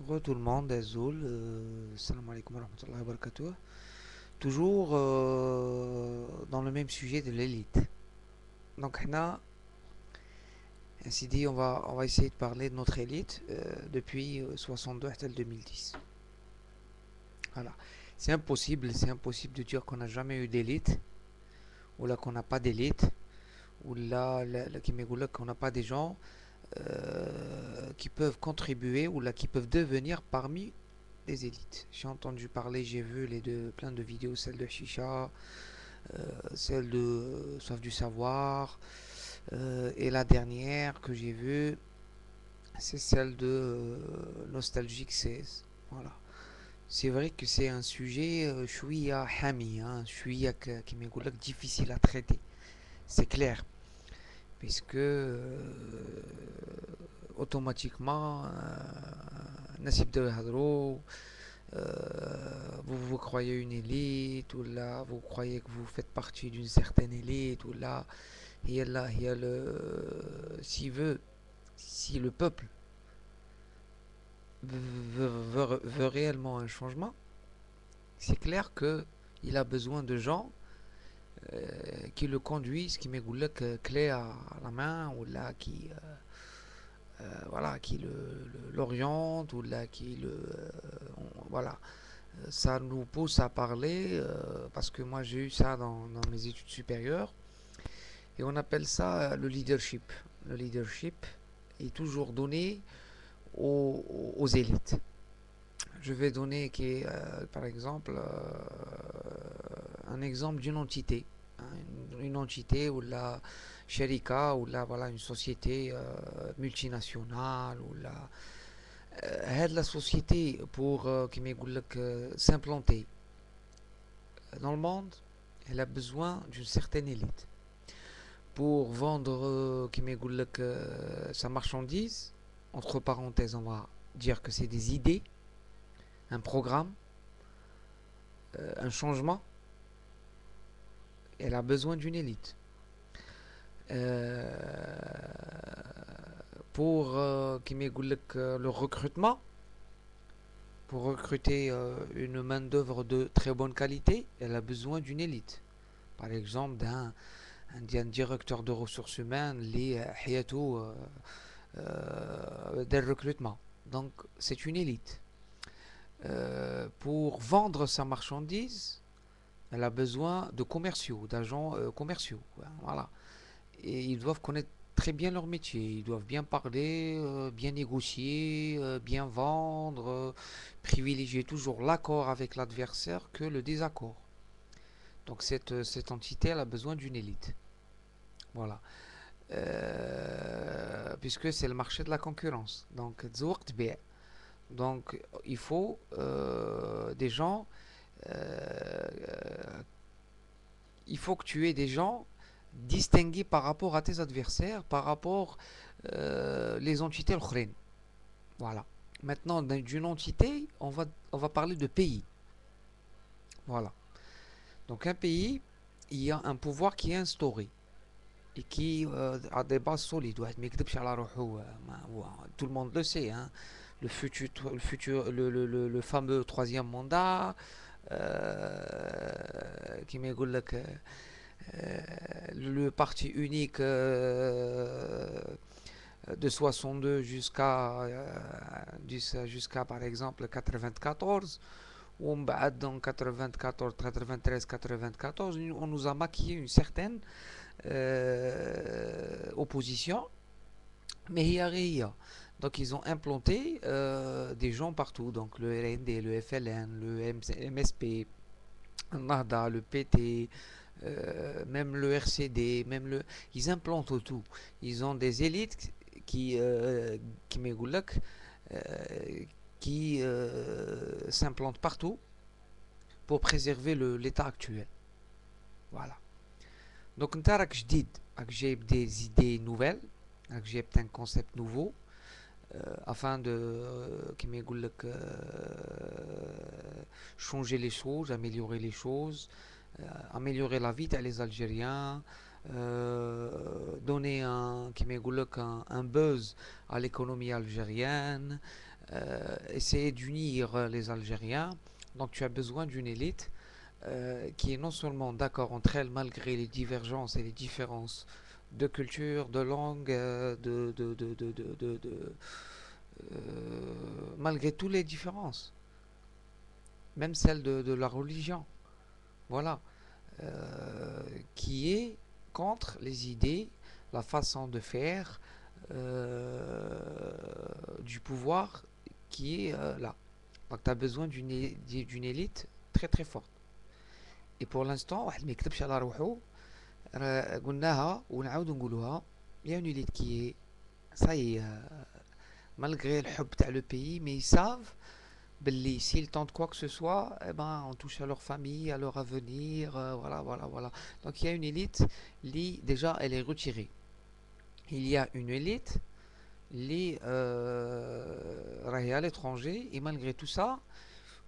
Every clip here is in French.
Tout le monde, Azoul, salam alaikum wa rahmatullahi wa barakatuh. Toujours dans le même sujet de l'élite. Donc, Hna, ainsi dit, on va essayer de parler de notre élite depuis 62 à 2010. Voilà. C'est impossible de dire qu'on n'a jamais eu d'élite, ou là qu'on n'a pas d'élite, ou là qui m'égoule qu'on n'a pas des gens qui peuvent contribuer, ou là qui peuvent devenir parmi des élites. J'ai entendu parler, j'ai vu plein de vidéos, celle de Chicha, celle de Soif du Savoir, et la dernière que j'ai vue, c'est celle de Nostalgique 16. Voilà. C'est vrai que c'est un sujet chouïa hami, chouïa qui m'est difficile à traiter. C'est clair. Puisque automatiquement, Nasib de Hadro, vous croyez une élite, ou là, vous croyez que vous faites partie d'une certaine élite, ou là, il y a si le peuple veut réellement un changement, c'est clair que il a besoin de gens qui le conduisent, qui mettent clé à la main, ou là, voilà, qui l'oriente, ou là, voilà. Ça nous pousse à parler, parce que moi j'ai eu ça dans mes études supérieures, et on appelle ça le leadership. Le leadership est toujours donné aux élites. Je vais donner par exemple un exemple d'une entité. Une entité ou la sharika ou la voilà une société multinationale ou la société pour s'implanter dans le monde, elle a besoin d'une certaine élite pour vendre sa marchandise. Entre parenthèses, on va dire que c'est des idées, un programme, un changement. Elle a besoin d'une élite. Pour le recrutement, pour recruter une main-d'œuvre de très bonne qualité, elle a besoin d'une élite. Par exemple, d'un directeur de ressources humaines, les des recrutements. Donc, c'est une élite. Pour vendre sa marchandise, elle a besoin de commerciaux, d'agents commerciaux. Voilà. Et ils doivent connaître très bien leur métier. Ils doivent bien parler, bien négocier, bien vendre, privilégier toujours l'accord avec l'adversaire que le désaccord. Donc cette entité, elle a besoin d'une élite. Voilà. Puisque c'est le marché de la concurrence. Donc il faut des gens, euh, il faut que tu aies des gens distingués par rapport à tes adversaires, par rapport les entités al. Voilà. Maintenant, d'une entité, on va parler de pays. Voilà. Donc un pays, il y a un pouvoir qui est instauré et qui a des bases solides. Tout le monde le sait, hein. Le fameux troisième mandat, qui le parti unique de 62 jusqu'à par exemple 94, ou dans 94, 93, 94, on nous a maquillé une certaine opposition, mais il y a. Donc ils ont implanté des gens partout, donc le RND, le FLN, le MSP, le NADA, le PT, même le RCD, ils implantent tout. Ils ont des élites qui m'égoulent, qui s'implantent partout pour préserver l'état actuel. Voilà. Donc انت راك جديد, راك جايب des idées nouvelles, راك جايب un concept nouveau, afin de changer les choses, améliorer les choses, améliorer la vie des Algériens, donner un buzz à l'économie algérienne, essayer d'unir les Algériens. Donc tu as besoin d'une élite qui est non seulement d'accord entre elles malgré les divergences et les différences de culture, de langue, malgré toutes les différences, même celles de la religion, voilà, qui est contre les idées, la façon de faire du pouvoir qui est là. Donc tu as besoin d'une élite très très forte. Et pour l'instant واحد ما يكتبش على روحه قلناها ونعاود نقولوها il y a une élite qui est ça y est malgré le حب تاع le pays mais ils savent باللي s'ils tentent quoi que ce soit eh ben on touche à leur famille à leur avenir voilà voilà voilà donc il y a une élite qui déjà elle est retirée il y a une élite qui est à l'étranger et malgré tout ça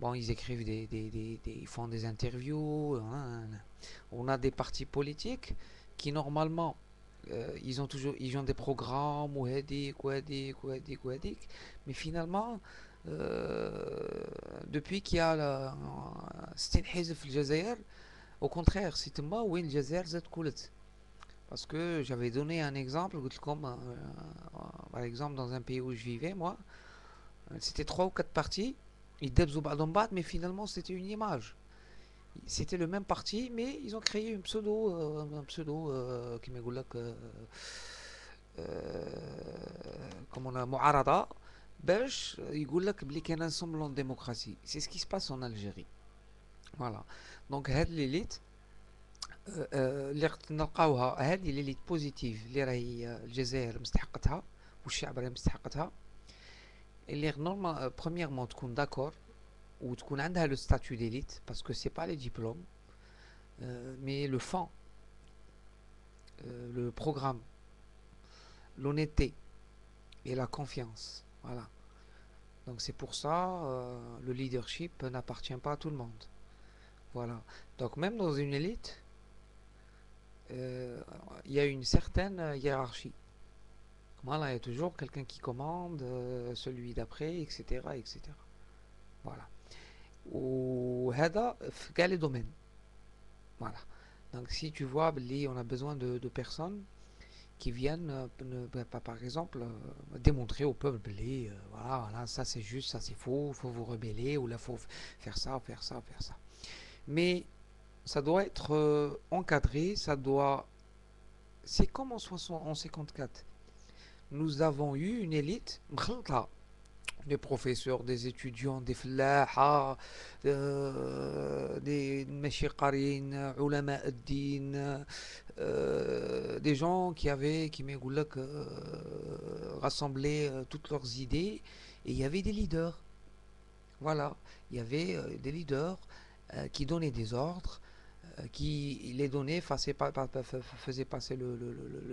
bon, ils écrivent ils font des interviews. Hein. On a des partis politiques qui normalement ils ont des programmes ou mais finalement depuis qu'il y a ستين حزب في الجزائر au contraire c'est moi où الجزائر زاد كولت parce que j'avais donné un exemple comme par exemple dans un pays où je vivais moi c'était trois ou quatre partis يدبزوا بعضهم بعض mais finalement c'était une image c'était le même parti mais ils ont créé une pseudo كما يقول لك comme on a معارضة باش يقول لك بلي كان un semblant de démocratie c'est ce qui se passe en Algérie voilà donc هاد l'élite اللي نلقاوها هذه ليليت بوزيتيف اللي راهي الجزائر مستحقتها والشعب راه مستحقتها اللي نورمال premièrement تكون داكور وتكون عندها le statut d'élite parce que c'est pas les diplômes mais le fond le programme l'honnêteté et la confiance voilà donc c'est pour ça le leadership n'appartient pas à tout le monde voilà donc même dans une élite il y a une certaine hiérarchie voilà il y a toujours quelqu'un qui commande celui d'après etc etc voilà وهذا في كاع les domaines voilà donc si tu vois on a besoin de personnes qui viennent par exemple démontrer au peuple voilà, voilà ça c'est juste ça c'est faux faut vous rebeller ou là faut faire ça faire ça faire ça mais ça doit être encadré ça doit c'est comme en 54 nous avons eu une élite مخلطة des professeurs, des étudiants, des فلاحة, des ماشي قاريين, علماء الدين, des gens qui avaient, qui يقول لك, rassemblé toutes leurs idées, et il y avait des leaders. Voilà, il y avait des leaders qui donnaient des ordres, qui les donnaient, faisaient passer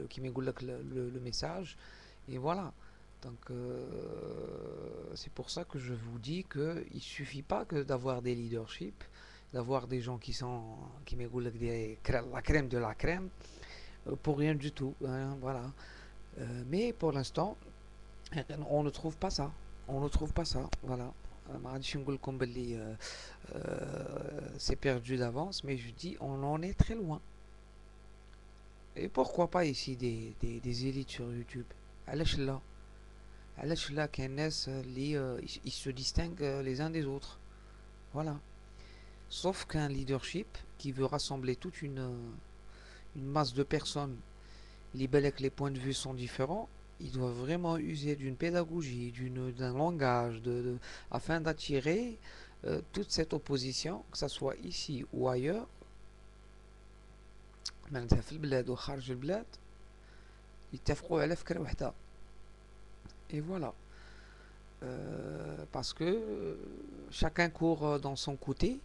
qui يقول لك le message, et voilà. Donc c'est pour ça que je vous dis qu'il ne suffit pas que d'avoir des leaderships, d'avoir des gens qui sont qui me la crème de la crème pour rien du tout. Hein, voilà. Mais pour l'instant, on ne trouve pas ça. On ne trouve pas ça. Voilà. C'est perdu d'avance, mais je dis on en est très loin. Et pourquoi pas ici des élites sur YouTube? علاش لا علاش لا كاين ناس اللي ils se distinguent les uns des autres voilà sauf qu'un leadership qui veut rassembler toute une masse de personnes les les points de vue sont différents il doit vraiment user d'une pédagogie d'un langage afin d'attirer toute cette opposition que ça soit ici ou ailleurs معناتها في البلاد وخارج البلاد يتفقوا على فكرة واحدة et voilà parce que chacun court dans son côté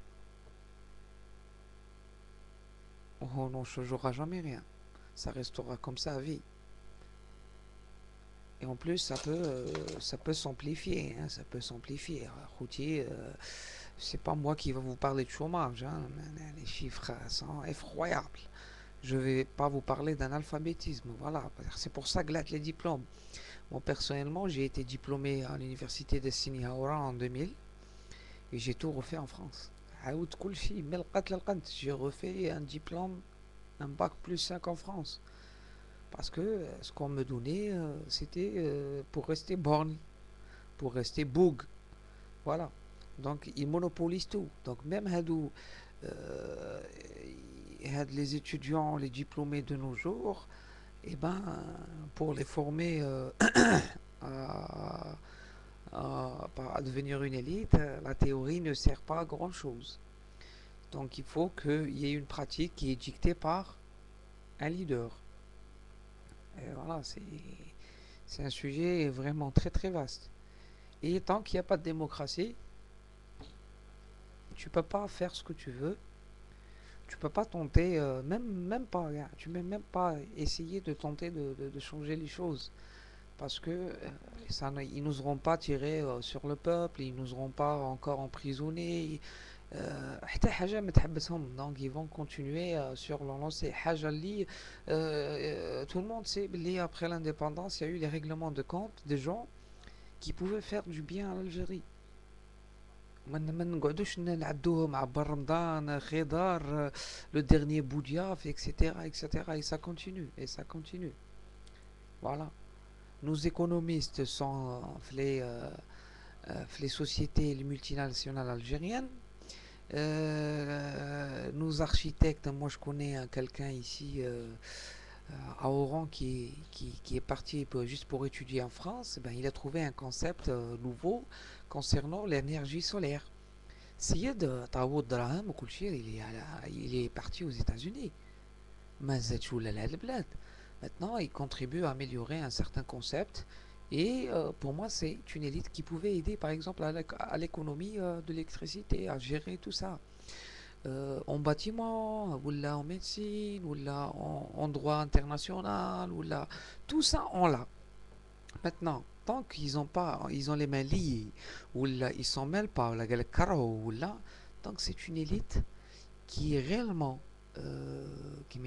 on ne changera jamais rien ça restera comme ça à vie et en plus ça peut s'amplifier hein, ça peut s'amplifier routier c'est pas moi qui va vous parler de chômage hein, les chiffres sont effroyables je vais pas vous parler d'analphabétisme voilà c'est pour ça que là les diplômes Moi, personnellement, j'ai été diplômé à l'université de Sini Haoura en 2000 et j'ai tout refait en France. عاود كل شيء من القد للقد. J'ai refait un diplôme, un bac plus 5 en France. Parce que ce qu'on me donnait, c'était pour rester borgne, pour rester boug. Voilà. Donc, ils monopolisent tout. Donc, même hadou, euh, les étudiants, les diplômés de nos jours, et ben, pour les former à, à devenir une élite, la théorie ne sert pas à grand chose. Donc il faut qu'il y ait une pratique qui est dictée par un leader. Et voilà, c'est un sujet vraiment très très vaste. Et tant qu'il n'y a pas de démocratie, tu peux pas faire ce que tu veux. Tu peux pas tenter, même pas, regarde, tu peux même pas essayer de tenter de changer les choses. Parce que ils nous auront pas tiré sur le peuple, ils nous auront pas encore emprisonnés. حتى حاجة ما تحبسهم. Donc ils vont continuer sur leur lancée. حاجة اللي tout le monde sait اللي après l'indépendance il y a eu les règlements de compte des gens qui pouvaient faire du bien à l'Algérie. ما نقعدوش نعدوهم عبر رمضان خضار le dernier Boudiaf etc etc et ça continue et ça continue. Voilà. Nos économistes sont les sociétés les multinationales algériennes. Nos architectes, moi je connais quelqu'un ici à Oran qui est parti juste pour étudier en France. Ben, il a trouvé un concept nouveau concernant l'énergie solaire. Syed Tawoud Draham il est parti aux États-Unis. Maintenant, il contribue à améliorer un certain concept. Et pour moi, c'est une élite qui pouvait aider, par exemple, à l'économie de l'électricité, à gérer tout ça. En bâtiment, ou là en médecine, ou là en droit international, ou là. Tout ça, on l'a. Maintenant, tant qu'ils ont pas, ils ont les mains liées, ou là, ils s'en mêlent pas, ou là, donc c'est une élite qui est réellement, qui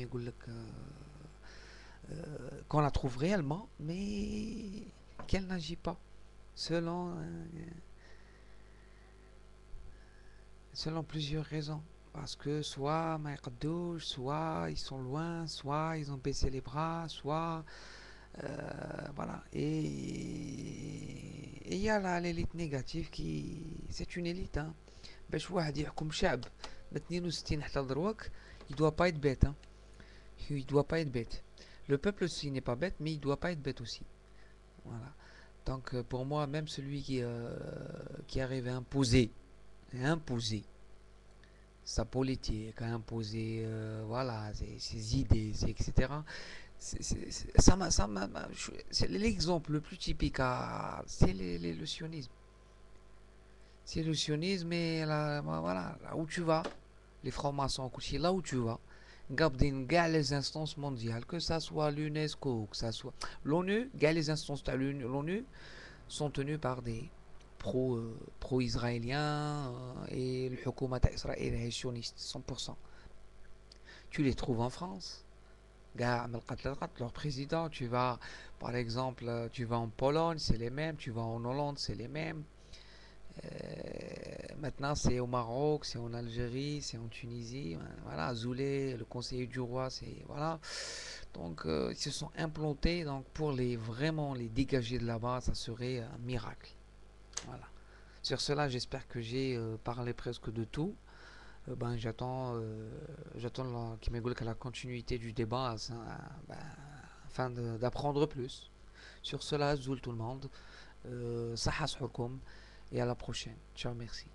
qu'on la trouve réellement, mais qu'elle n'agit pas selon, selon plusieurs raisons. Parce que soit soit ils sont loin, soit ils ont baissé les bras, soit voilà. Et il y a là l'élite négative qui c'est une élite hein. باش واحد يحكم شعب ب 62 حتى دروك il doit pas être bête hein. Il doit pas être bête. Le peuple aussi n'est pas bête, mais il doit pas être bête aussi. Voilà. Donc pour moi, même celui qui arrive à imposer sa politique, à imposer voilà, ses idées, etc. C'est l'exemple le plus typique, c'est le sionisme. C'est le sionisme et voilà, là où tu vas, les francs-maçons, là où tu vas, gardent les instances mondiales, que ça soit l'UNESCO, que ça soit l'ONU, les instances de l'ONU sont tenues par des pro-israéliens et le Hukoumat israélien est sioniste, 100%. Tu les trouves en France. Leur président, tu vas, par exemple, tu vas en Pologne, c'est les mêmes, tu vas en Hollande, c'est les mêmes. Maintenant, c'est au Maroc, c'est en Algérie, c'est en Tunisie. Voilà, Zoulé, le conseiller du roi, c'est voilà. Donc, ils se sont implantés. Donc, pour vraiment les dégager de là-bas, ça serait un miracle. Voilà. Sur cela, j'espère que j'ai parlé presque de tout. Ben, j'attends qu'il m'égule qu'à la continuité du débat ben, afin d'apprendre plus. Sur cela, Zoul tout le monde. Sahas Hukum et à la prochaine. Ciao, merci.